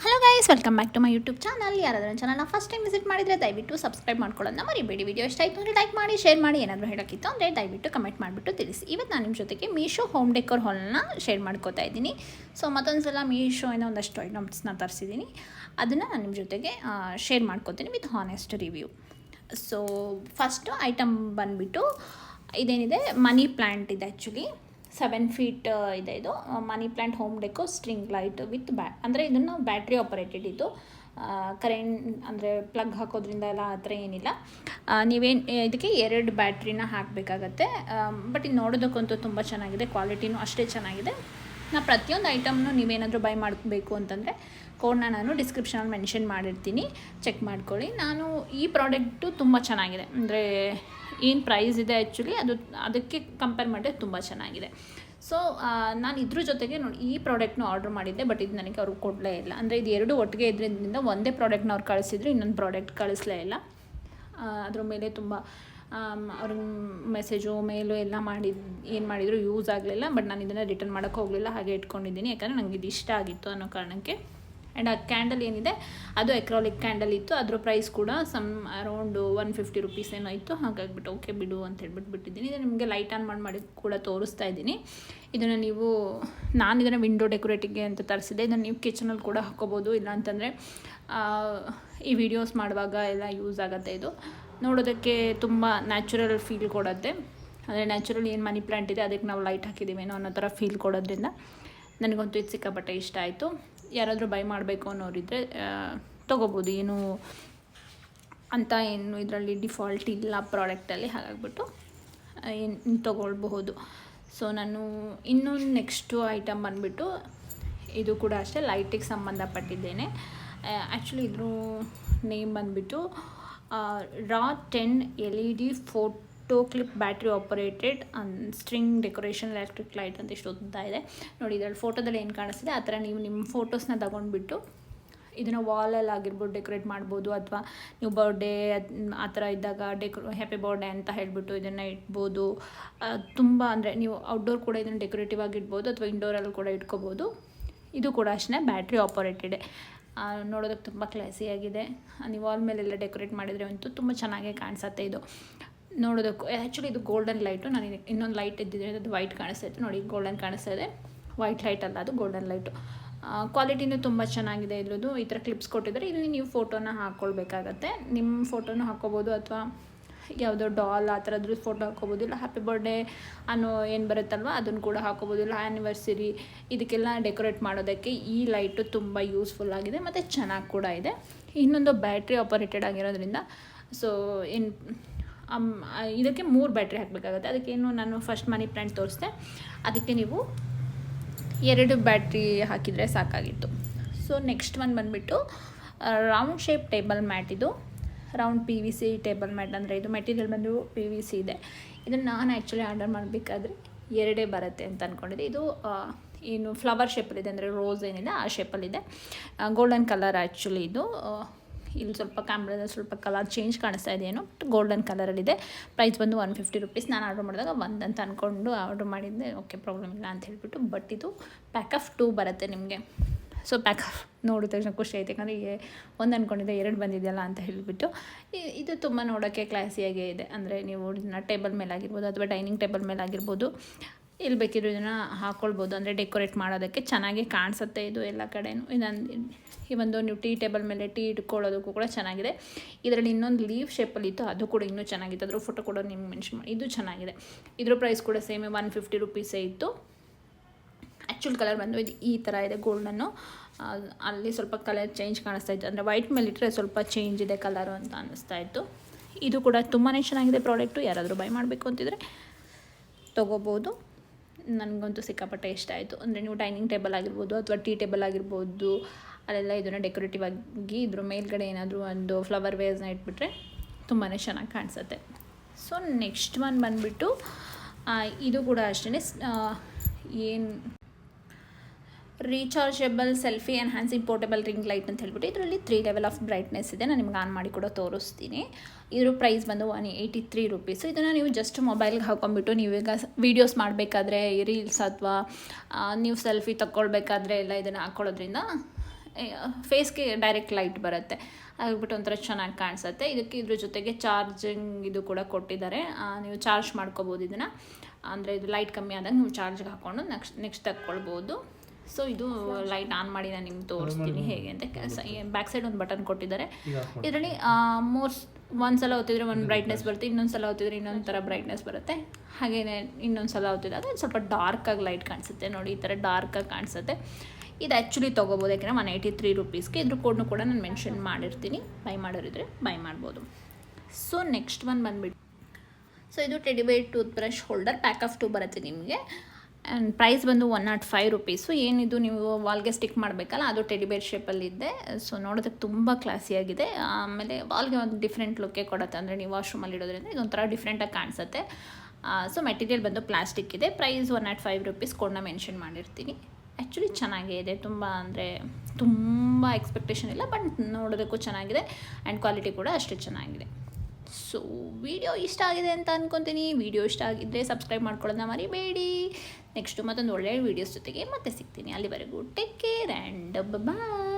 Hello guys, welcome back to my YouTube channel. ಯಾರಾದರೂ ಚಾನಲ್ನ first time visit ಮಾಡಿದರೆ ದಯವಿಟ್ಟು ಸಬ್ಸ್ಕ್ರೈಬ್ ಮಾಡ್ಕೊಳ್ಳೋದನ್ನ ಮರಿಬೇಡಿ. ವಿಡಿಯೋ ಇಷ್ಟ ಆಯಿತು ಅಂದರೆ ಲೈಕ್ ಮಾಡಿ, ಶೇರ್ ಮಾಡಿ. ಏನಾದರೂ ಹೇಳೋಕ್ಕಿತ್ತು ಅಂದರೆ ದಯವಿಟ್ಟು ಕಮೆಂಟ್ ಮಾಡಿಬಿಟ್ಟು ತಿಳಿಸಿ. ಇವತ್ತು ನಾನು ನಿಮ್ಮ ಜೊತೆಗೆ ಮೀಶೋ ಹೋಮ್ ಡೆಕೋರ್ ಹಾಲ್ನ ಶೇರ್ ಮಾಡ್ಕೋತಾ ಇದ್ದೀನಿ. ಸೊ ಮತ್ತೊಂದು ಸಲ ಮೀಶೋಯಿಂದ ಒಂದಷ್ಟು ಐಟಮ್ಸ್ನ ತರಿಸಿದ್ದೀನಿ, ಅದನ್ನು ನಾನು ನಿಮ್ಮ ಜೊತೆಗೆ ಶೇರ್ ಮಾಡ್ಕೋತೀನಿ with honest review. So first item ಬಂದುಬಿಟ್ಟು ಇದೇನಿದೆ, ಮನಿ ಪ್ಲ್ಯಾಂಟ್ ಇದೆ. ಆ್ಯಕ್ಚುಲಿ 7 feet ಇದೆ. ಇದು money plant home deco string light with ಅಂದರೆ ಇದನ್ನು ಬ್ಯಾಟ್ರಿ ಆಪರೇಟೆಡ್. ಇದು ಕರೆಂಟ್ ಅಂದರೆ ಪ್ಲಗ್ ಹಾಕೋದ್ರಿಂದ ಎಲ್ಲ ಆ ಥರ ಏನಿಲ್ಲ. ನೀವೇನು ಇದಕ್ಕೆ 2 ಬ್ಯಾಟ್ರಿನ ಹಾಕಬೇಕಾಗತ್ತೆ. ಬಟ್ ಇದು ನೋಡೋದಕ್ಕಂತೂ ತುಂಬ ಚೆನ್ನಾಗಿದೆ, ಕ್ವಾಲಿಟಿನೂ ಅಷ್ಟೇ ಚೆನ್ನಾಗಿದೆ. ನಾನು ಪ್ರತಿಯೊಂದು ಐಟಮ್ನು ನೀವೇನಾದರೂ ಬೈ ಮಾಡಬೇಕು ಅಂತಂದರೆ ಕೋಡ್ನ ನಾನು ಡಿಸ್ಕ್ರಿಪ್ಷನಲ್ಲಿ ಮೆನ್ಷನ್ ಮಾಡಿರ್ತೀನಿ, ಚೆಕ್ ಮಾಡ್ಕೊಳ್ಳಿ. ನಾನು ಈ ಪ್ರಾಡಕ್ಟು ತುಂಬ ಚೆನ್ನಾಗಿದೆ, ಅಂದರೆ ಏನು ಪ್ರೈಸ್ ಇದೆ ಆ್ಯಕ್ಚುಲಿ ಅದಕ್ಕೆ ಕಂಪೇರ್ ಮಾಡಿದ್ರೆ ತುಂಬ ಚೆನ್ನಾಗಿದೆ. ಸೊ ನಾನು ಇದ್ರ ಜೊತೆಗೆ ನೋಡಿ ಈ ಪ್ರಾಡಕ್ಟ್ನ ಆರ್ಡ್ರ್ ಮಾಡಿದ್ದೆ, ಬಟ್ ಇದು ನನಗೆ ಅವ್ರಿಗೆ ಕೊಡಲೇ ಇಲ್ಲ. ಅಂದರೆ ಇದು ಎರಡು ಒಟ್ಟಿಗೆ ಇದ್ರಿಂದ ಒಂದೇ ಪ್ರಾಡಕ್ಟ್ನ ಅವ್ರು ಕಳಿಸಿದ್ರು, ಇನ್ನೊಂದು ಪ್ರಾಡಕ್ಟ್ ಕಳಿಸ್ಲೇ ಇಲ್ಲ. ಅದ್ರ ಮೇಲೆ ತುಂಬ ಅವ್ರ ಮೆಸೇಜು ಮೇಲು ಎಲ್ಲ ಏನು ಮಾಡಿದ್ರು ಯೂಸ್ ಆಗಲಿಲ್ಲ. ಬಟ್ ನಾನು ಇದನ್ನು ರಿಟರ್ನ್ ಮಾಡೋಕ್ಕೆ ಹೋಗಲಿಲ್ಲ, ಹಾಗೆ ಇಟ್ಕೊಂಡಿದ್ದೀನಿ. ಯಾಕಂದರೆ ನನಗೆ ಇದು ಇಷ್ಟ ಆಗಿತ್ತು ಅನ್ನೋ ಕಾರಣಕ್ಕೆ. ಆ್ಯಂಡ್ ಆ ಕ್ಯಾಂಡಲ್ ಏನಿದೆ ಅದು ಎಕ್ರಾಲಿಕ್ ಕ್ಯಾಂಡಲ್ ಇತ್ತು. ಅದ್ರ ಪ್ರೈಸ್ ಕೂಡ ಅರೌಂಡ್ 150 rupees ಏನೋ ಇತ್ತು. ಹಾಗಾಗಿಬಿಟ್ಟು ಓಕೆ ಬಿಡು ಅಂತ ಹೇಳ್ಬಿಟ್ಟು ಬಿಟ್ಟಿದ್ದೀನಿ. ಇದು ನಿಮಗೆ ಲೈಟ್ ಆನ್ ಮಾಡಿ ಕೂಡ ತೋರಿಸ್ತಾ ಇದ್ದೀನಿ. ಇದನ್ನು ನಾನು ಇದನ್ನು ವಿಂಡೋ ಡೆಕೋರೇಟಿಗೆ ಅಂತ ತರಿಸಿದೆ. ಇದನ್ನು ನೀವು ಕಿಚನಲ್ಲಿ ಕೂಡ ಹಾಕೋಬೋದು, ಇಲ್ಲ ಅಂತಂದರೆ ಈ ವಿಡಿಯೋಸ್ ಮಾಡುವಾಗ ಎಲ್ಲ ಯೂಸ್ ಆಗುತ್ತೆ. ಇದು ನೋಡೋದಕ್ಕೆ ತುಂಬ ನ್ಯಾಚುರಲ್ ಫೀಲ್ ಕೊಡುತ್ತೆ. ಅಂದರೆ ನ್ಯಾಚುರಲ್ ಏನು ಮನಿ ಪ್ಲ್ಯಾಂಟ್ ಇದೆ ಅದಕ್ಕೆ ನಾವು ಲೈಟ್ ಹಾಕಿದ್ದೀವೇನೋ ಅನ್ನೋ ಥರ ಫೀಲ್ ಕೊಡೋದ್ರಿಂದ ನನಗಂತೂ ಇದು ಸಿಕ್ಕಾಪಟ್ಟೆ ಇಷ್ಟ ಆಯಿತು. ಯಾರಾದರೂ ಬೈ ಮಾಡಬೇಕು ಅನ್ನೋರಿದ್ದರೆ ತೊಗೋಬೋದು, ಏನು ಇದರಲ್ಲಿ ಡಿಫಾಲ್ಟ್ ಇಲ್ಲ ಪ್ರಾಡಕ್ಟಲ್ಲಿ. ಹಾಗಾಗ್ಬಿಟ್ಟು ಏನು ತೊಗೊಳ್ಬಹುದು. ಸೊ ನಾನು ಇನ್ನೊಂದು ನೆಕ್ಸ್ಟು ಐಟಮ್ ಬಂದುಬಿಟ್ಟು ಇದು ಕೂಡ ಅಷ್ಟೇ ಲೈಟಿಗೆ ಸಂಬಂಧಪಟ್ಟಿದ್ದೇನೆ. ಆ್ಯಕ್ಚುಲಿ ಇದ್ರ ನೇಮ್ ಬಂದುಬಿಟ್ಟು ರಾ 10 LED photo clip battery operated string decoration electric light ಅಂತ ಇಷ್ಟು ಓದ್ತಾ ಇದೆ ನೋಡಿ. ಇದರಲ್ಲಿ ಫೋಟೋದಲ್ಲಿ ಏನು ಕಾಣಿಸ್ತಿದೆ ಆ ಥರ ನೀವು ನಿಮ್ಮ ಫೋಟೋಸ್ನ ತಗೊಂಡ್ಬಿಟ್ಟು ಇದನ್ನು ವಾಲಲ್ಲಿ ಆಗಿರ್ಬೋದು ಡೆಕೋರೇಟ್ ಮಾಡ್ಬೋದು, ಅಥವಾ ನೀವು ಬರ್ಡೇ ಆ ಥರ ಇದ್ದಾಗ ಹ್ಯಾಪಿ ಬರ್ಡೇ ಅಂತ ಹೇಳಿಬಿಟ್ಟು ಇದನ್ನು ಇಡ್ಬೋದು. ತುಂಬ ಅಂದರೆ ನೀವು ಔಟ್ಡೋರ್ ಕೂಡ ಇದನ್ನು ಡೆಕೋರೇಟಿವ್ ಆಗಿ ಇಡ್ಬೋದು, ಅಥವಾ ಇಂಡೋರಲ್ಲಿ ಕೂಡ ಇಟ್ಕೋಬೋದು. ಇದು ಕೂಡ ಅಷ್ಟೇ ಬ್ಯಾಟ್ರಿ ಆಪರೇಟೆಡೆ. ನೋಡೋದಕ್ಕೆ ತುಂಬ ಕ್ಲಾಸಿಯಾಗಿದೆ. ನೀವು ವಾಲ್ ಮೇಲೆಲ್ಲ ಡೆಕೋರೇಟ್ ಮಾಡಿದರೆ ಅಂತೂ ತುಂಬ ಚೆನ್ನಾಗೇ ಕಾಣಿಸುತ್ತೆ. ಇದು ನೋಡೋದಕ್ಕೂ ಆ್ಯಕ್ಚುಲಿ ಇದು ಗೋಲ್ಡನ್ ಲೈಟು. ನಾನು ಇನ್ನೊಂದು ಲೈಟ್ ಇದ್ದಿದ್ರೆ ಅದು ವೈಟ್ ಕಾಣಿಸ್ತಾ ಇತ್ತು ನೋಡಿ, ಗೋಲ್ಡನ್ ಕಾಣಿಸ್ತಾ ಇದೆ. ವೈಟ್ ಲೈಟ್ ಅಲ್ಲ, ಅದು ಗೋಲ್ಡನ್ ಲೈಟು. ಕ್ವಾಲಿಟಿನೂ ತುಂಬ ಚೆನ್ನಾಗಿದೆ. ಇಲ್ಲದು ಈ ಥರ ಕ್ಲಿಪ್ಸ್ ಕೊಟ್ಟಿದ್ದಾರೆ. ಇಲ್ಲಿ ನೀವು ಫೋಟೋನ ಹಾಕ್ಕೊಳ್ಬೇಕಾಗತ್ತೆ. ನಿಮ್ಮ ಫೋಟೋನು ಹಾಕ್ಕೋಬೋದು, ಅಥವಾ ಯಾವುದೋ ಡಾಲ್ ಆ ಥರದ್ದು ಫೋಟೋ ಹಾಕ್ಕೋಬೋದು, ಇಲ್ಲ ಹ್ಯಾಪಿ ಬರ್ಡೇ ಅನ್ನೋ ಏನು ಬರುತ್ತಲ್ವ ಅದನ್ನು ಕೂಡ ಹಾಕ್ಕೋಬೋದು, ಇಲ್ಲ ಆ್ಯನಿವರ್ಸರಿ ಇದಕ್ಕೆಲ್ಲ ಡೆಕೋರೇಟ್ ಮಾಡೋದಕ್ಕೆ ಈ ಲೈಟು ತುಂಬ ಯೂಸ್ಫುಲ್ ಆಗಿದೆ ಮತ್ತು ಚೆನ್ನಾಗಿ ಕೂಡ ಇದೆ. ಇನ್ನೊಂದು ಬ್ಯಾಟ್ರಿ ಆಪರೇಟೆಡ್ ಆಗಿರೋದ್ರಿಂದ ಸೊ ಇದಕ್ಕೆ 3 ಬ್ಯಾಟ್ರಿ ಹಾಕಬೇಕಾಗುತ್ತೆ. ಅದಕ್ಕೇನು ನಾನು ಫಸ್ಟ್ ಮನಿ ಪ್ಲ್ಯಾಂಟ್ ತೋರಿಸ್ದೆ, ಅದಕ್ಕೆ ನೀವು 2 ಬ್ಯಾಟ್ರಿ ಹಾಕಿದರೆ ಸಾಕಾಗಿತ್ತು. ಸೊ ನೆಕ್ಸ್ಟ್ ಒಂದು ಬಂದುಬಿಟ್ಟು ರೌಂಡ್ ಶೇಪ್ ಟೇಬಲ್ ಮ್ಯಾಟ್. ಇದು ರೌಂಡ್ PVC ಟೇಬಲ್ ಮ್ಯಾಟ್, ಅಂದರೆ ಇದು ಮೆಟೀರಿಯಲ್ ಬಂದು PVC ಇದೆ. ಇದನ್ನು ನಾನು ಆ್ಯಕ್ಚುಲಿ ಆರ್ಡರ್ ಮಾಡಬೇಕಾದ್ರೆ 2 ಬರುತ್ತೆ ಅಂತ ಅಂದ್ಕೊಂಡಿದ್ದೆ. ಇದು ಏನು ಫ್ಲವರ್ ಶೇಪಲ್ಲಿದೆ, ಅಂದರೆ ರೋಸ್ ಏನಿದೆ ಆ ಶೇಪಲ್ಲಿದೆ. ಗೋಲ್ಡನ್ ಕಲರ್ ಆ್ಯಕ್ಚುಲಿ ಇದು. ಇಲ್ಲಿ ಸ್ವಲ್ಪ ಕ್ಯಾಮ್ರಾದಲ್ಲಿ ಸ್ವಲ್ಪ ಕಲರ್ ಚೇಂಜ್ ಕಾಣಿಸ್ತಾ ಇದೆಯೇನೋ, ಟಾಲ್ಡನ್ ಕಲರಲ್ಲಿದೆ. ಪ್ರೈಸ್ ಬಂದು 150 rupees. ನಾನು ಆರ್ಡ್ರ್ ಮಾಡಿದಾಗ 1 ಅಂತ ಅಂದ್ಕೊಂಡು ಆರ್ಡ್ರ್ ಮಾಡಿದ್ದೆ. ಓಕೆ, ಪ್ರಾಬ್ಲಮ್ ಇಲ್ಲ ಅಂತ ಹೇಳಿಬಿಟ್ಟು. ಬಟ್ ಇದು ಪ್ಯಾಕ್ ಆಫ್ 2 ಬರುತ್ತೆ ನಿಮಗೆ. ಸೊ ಪ್ಯಾಕ್ ಆಫ್ ನೋಡಿದ ತಕ್ಷಣ ಖುಷಿ ಆಯ್ತು, ಯಾಕಂದರೆ 1 ಅಂದ್ಕೊಂಡಿದ್ದೆ 2 ಬಂದಿದೆಯಲ್ಲ ಅಂತ ಹೇಳಿಬಿಟ್ಟು. ಇದು ತುಂಬ ನೋಡೋಕ್ಕೆ ಕ್ಲಾಸಿಯಾಗೇ ಇದೆ. ಅಂದರೆ ನೀವು ಇದನ್ನ ಟೇಬಲ್ ಮೇಲಾಗಿರ್ಬೋದು, ಅಥವಾ ಡೈನಿಂಗ್ ಟೇಬಲ್ ಮೇಲಾಗಿರ್ಬೋದು, ಇಲ್ಲಿ ಬೇಕಿರೋ ಇದನ್ನು ಹಾಕ್ಕೊಳ್ಬೋದು. ಅಂದರೆ ಡೆಕೋರೇಟ್ ಮಾಡೋದಕ್ಕೆ ಚೆನ್ನಾಗಿ ಕಾಣಿಸುತ್ತೆ ಇದು ಎಲ್ಲ ಕಡೆಯೂ. ಈ ಒಂದು ನೀವು ಟೀ ಟೇಬಲ್ ಮೇಲೆ ಟೀ ಇಟ್ಕೊಳ್ಳೋದಕ್ಕೂ ಕೂಡ ಚೆನ್ನಾಗಿದೆ. ಇದರಲ್ಲಿ ಇನ್ನೊಂದು ಲೀವ್ ಶೇಪಲ್ಲಿ ಇತ್ತು, ಅದು ಕೂಡ ಇನ್ನೂ ಚೆನ್ನಾಗಿತ್ತು. ಅದ್ರ ಫೋಟೋ ಕೂಡ ನಿಮ್ಗೆ ಮೆನ್ಷನ್ ಮಾಡಿ. ಇದು ಚೆನ್ನಾಗಿದೆ. ಇದ್ರ ಪ್ರೈಸ್ ಕೂಡ ಸೇಮ್ 150 rupees ಇತ್ತು. ಆ್ಯಕ್ಚುಲ್ ಕಲರ್ ಬಂದು ಇದು ಈ ಥರ ಇದೆ, ಗೋಲ್ಡನ್ನು. ಅಲ್ಲಿ ಸ್ವಲ್ಪ ಕಲರ್ ಚೇಂಜ್ ಕಾಣಿಸ್ತಾ ಇತ್ತು, ಅಂದರೆ ವೈಟ್ ಮೇಲೆ ಇಟ್ಟರೆ ಸ್ವಲ್ಪ ಚೇಂಜ್ ಇದೆ ಕಲರು ಅಂತ ಅನ್ನಿಸ್ತಾ ಇತ್ತು. ಇದು ಕೂಡ ತುಂಬಾ ಚೆನ್ನಾಗಿದೆ ಪ್ರಾಡಕ್ಟು. ಯಾರಾದರೂ ಬೈ ಮಾಡಬೇಕು ಅಂತಿದ್ರೆ ತೊಗೋಬೋದು. ನನಗಂತೂ ಸಿಕ್ಕಾಪಟ್ಟೆ ಇಷ್ಟ ಆಯಿತು. ಅಂದರೆ ನೀವು ಡೈನಿಂಗ್ ಟೇಬಲ್ ಆಗಿರ್ಬೋದು, ಅಥವಾ ಟೀ ಟೇಬಲ್ ಆಗಿರ್ಬೋದು, ಅಲ್ಲೆಲ್ಲ ಇದನ್ನು ಡೆಕೋರೇಟಿವ್ ಆಗಿ ಇದ್ರ ಮೇಲ್ಗಡೆ ಏನಾದರೂ ಒಂದು ಫ್ಲವರ್ ವೇಸ್ನ ಇಟ್ಬಿಟ್ರೆ ತುಂಬಾ ಚೆನ್ನಾಗಿ ಕಾಣಿಸುತ್ತೆ. ಸೊ ನೆಕ್ಸ್ಟ್ ಒಂದು ಬಂದುಬಿಟ್ಟು ಇದು ಕೂಡ ಅಷ್ಟೇ, ಏನು rechargeable selfie enhancing portable ring light ಅಂತ ಹೇಳ್ಬಿಟ್ಟು. ಇದರಲ್ಲಿ 3 level ಆಫ್ ಬ್ರೈಟ್ನೆಸ್ ಇದೆ. ನಾನು ನಿಮ್ಗೆ ಆನ್ ಮಾಡಿ ಕೂಡ ತೋರಿಸ್ತೀನಿ. ಇದ್ರ ಪ್ರೈಸ್ ಬಂದು 183 rupees. ಇದನ್ನು ನೀವು ಜಸ್ಟ್ ಮೊಬೈಲ್ಗೆ ಹಾಕೊಂಡ್ಬಿಟ್ಟು ನೀವೀಗ ವೀಡಿಯೋಸ್ ಮಾಡಬೇಕಾದ್ರೆ, ರೀಲ್ಸ್ ಅಥವಾ ನೀವು ಸೆಲ್ಫಿ ತಗೊಳ್ಬೇಕಾದ್ರೆ ಎಲ್ಲ ಇದನ್ನು ಹಾಕ್ಕೊಳ್ಳೋದ್ರಿಂದ ಫೇಸ್ಗೆ ಡೈರೆಕ್ಟ್ ಲೈಟ್ ಬರುತ್ತೆ, ಆಗಿಬಿಟ್ಟು ಒಂಥರ ಚೆನ್ನಾಗಿ ಕಾಣಿಸುತ್ತೆ. ಇದ್ರ ಜೊತೆಗೆ ಚಾರ್ಜಿಂಗ್ ಇದು ಕೂಡ ಕೊಟ್ಟಿದ್ದಾರೆ, ನೀವು ಚಾರ್ಜ್ ಮಾಡ್ಕೋಬೋದು ಇದನ್ನು. ಅಂದರೆ ಇದು ಲೈಟ್ ಕಮ್ಮಿ ಆದಾಗ ನೀವು ಚಾರ್ಜ್ಗೆ ಹಾಕ್ಕೊಂಡು ನೆಕ್ಸ್ಟ್ ತಗೊಳ್ಬೋದು. ಸೊ ಇದು ಲೈಟ್ ಆನ್ ಮಾಡಿ ನಾನು ನಿಮ್ಗೆ ತೋರಿಸ್ತೀನಿ ಹೇಗೆ ಅಂತ. ಬ್ಯಾಕ್ ಸೈಡ್ ಒಂದು ಬಟನ್ ಕೊಟ್ಟಿದ್ದಾರೆ. ಇದರಲ್ಲಿ ಒಂದು ಸಲ ಒತ್ತಿದ್ರೆ ಒಂದು ಬ್ರೈಟ್ನೆಸ್ ಬರುತ್ತೆ, ಇನ್ನೊಂದು ಸಲ ಒತ್ತಿದ್ರೆ ಇನ್ನೊಂದು ಥರ ಬ್ರೈಟ್ನೆಸ್ ಬರುತ್ತೆ. ಹಾಗೆಯೇ ಇನ್ನೊಂದು ಸಲ ಒತ್ತಿದಾಗ ಸ್ವಲ್ಪ ಡಾರ್ಕಾಗಿ ಲೈಟ್ ಕಾಣಿಸುತ್ತೆ ನೋಡಿ, ಈ ಥರ ಡಾರ್ಕಾಗಿ ಕಾಣಿಸುತ್ತೆ. ಇದು ಆ್ಯಕ್ಚುಲಿ ತೊಗೋಬೋದು, ಯಾಕೆಂದರೆ 183 ರೂಪೀಸ್ಗೆ. ಇದ್ರ ಕೋಡ್ನು ಕೂಡ ನಾನು ಮೆನ್ಷನ್ ಮಾಡಿರ್ತೀನಿ, ಬೈ ಮಾಡೋರಿದ್ರೆ ಬೈ ಮಾಡ್ಬೋದು. ಸೊ ನೆಕ್ಸ್ಟ್ ಒನ್ ಬಂದುಬಿಟ್ಟು, ಸೊ ಇದು teddy bear tooth brush holder pack of 2 ಬರುತ್ತೆ ನಿಮಗೆ. ಆ್ಯಂಡ್ ಪ್ರೈಸ್ ಬಂದು 105 ರೂಪೀಸು. ಏನಿದು ನೀವು ವಾಲ್ಗೆ ಸ್ಟಿಕ್ ಮಾಡಬೇಕಲ್ಲ, ಅದು ಟೆಡಿಬೇರ್ ಶೇಪಲ್ಲಿದೆ. ಸೊ ನೋಡೋದಕ್ಕೆ ತುಂಬ ಕ್ಲಾಸಿಯಾಗಿದೆ. ಆಮೇಲೆ ವಾಲ್ಗೆ ಒಂದು ಡಿಫ್ರೆಂಟ್ ಲುಕ್ಕೇ ಕೊಡುತ್ತೆ, ಅಂದರೆ ನೀವು ವಾಶ್ರೂಮಲ್ಲಿ ಇಡೋದ್ರಿಂದ ಇದೊಂಥರ ಡಿಫ್ರೆಂಟಾಗಿ ಕಾಣಿಸುತ್ತೆ. ಸೊ ಮೆಟೀರಿಯಲ್ ಬಂದು ಪ್ಲಾಸ್ಟಿಕ್ ಇದೆ. ಪ್ರೈಸ್ 105 ರೂಪೀಸ್ ಕೋಡ್ನ ಮೆನ್ಷನ್ ಮಾಡಿರ್ತೀನಿ. ಆ್ಯಕ್ಚುಲಿ ಚೆನ್ನಾಗೇ ಇದೆ, ತುಂಬ ಅಂದರೆ ತುಂಬ ಎಕ್ಸ್ಪೆಕ್ಟೇಷನ್ ಇಲ್ಲ, ಬಟ್ ನೋಡೋದಕ್ಕೂ ಚೆನ್ನಾಗಿದೆ ಆ್ಯಂಡ್ ಕ್ವಾಲಿಟಿ ಕೂಡ ಅಷ್ಟೇ ಚೆನ್ನಾಗಿದೆ. ಸೊ ವಿಡಿಯೋ ಇಷ್ಟ ಆಗಿದೆ ಅಂತ ಅಂದ್ಕೊತೀನಿ. ವಿಡಿಯೋ ಇಷ್ಟ ಆಗಿದ್ದರೆ ಸಬ್ಸ್ಕ್ರೈಬ್ ಮಾಡ್ಕೊಳ್ಳೋದನ್ನ ಮರಿಬೇಡಿ. ನೆಕ್ಸ್ಟು ಮತ್ತೊಂದು ಒಳ್ಳೆಯ ವೀಡಿಯೋಸ್ ಜೊತೆಗೆ ಮತ್ತೆ ಸಿಗ್ತೀನಿ. ಅಲ್ಲಿವರೆಗೂ ಟೇಕ್ ಕೇರ್ ಆ್ಯಂಡ್ ಬಾಯ್.